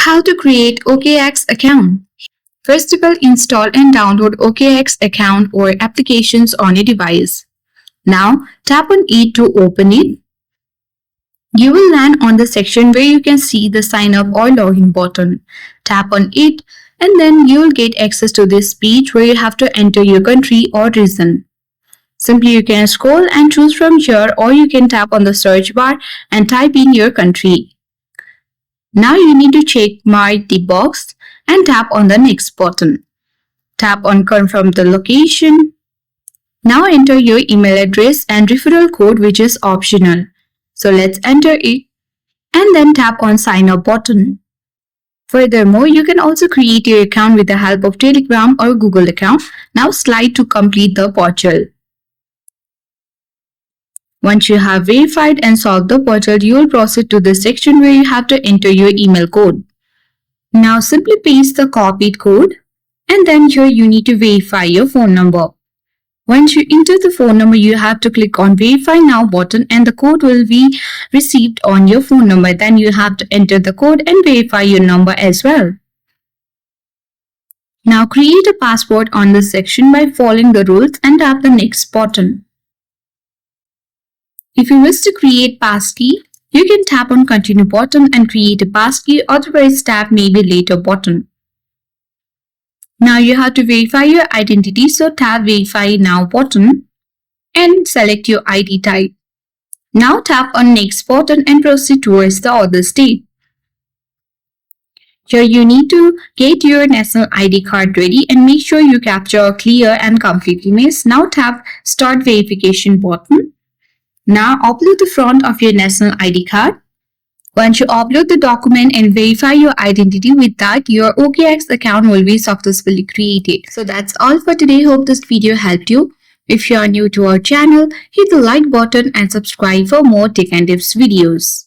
How to create OKX account. First of all, install and download OKX account or applications on your device. Now, tap on it to open it. You will land on the section where you can see the sign up or login button. Tap on it and then you will get access to this page where you have to enter your country or region. Simply you can scroll and choose from here, or you can tap on the search bar and type in your country. Now you need to check mark the box and tap on the next button. Tap on confirm the location. Now enter your email address and referral code, which is optional. So let's enter it and then tap on sign up button. Furthermore, you can also create your account with the help of Telegram or Google account. Now slide to complete the portal. Once you have verified and solved the portal, you will proceed to the section where you have to enter your email code. Now simply paste the copied code and then here you need to verify your phone number. Once you enter the phone number, you have to click on verify now button and the code will be received on your phone number. Then you have to enter the code and verify your number as well. Now create a password on this section by following the rules and tap the next button. If you wish to create passkey, you can tap on continue button and create a passkey, otherwise tap maybe later button. Now you have to verify your identity, so tap verify now button and select your ID type. Now tap on next button and proceed towards the other state. Here you need to get your national ID card ready and make sure you capture a clear and complete image. Now tap start verification button. Now upload the front of your national ID card. Once you upload the document and verify your identity, with that, your OKX account will be successfully created. So that's all for today. Hope this video helped you. If you are new to our channel, hit the like button and subscribe for more tech and tips videos.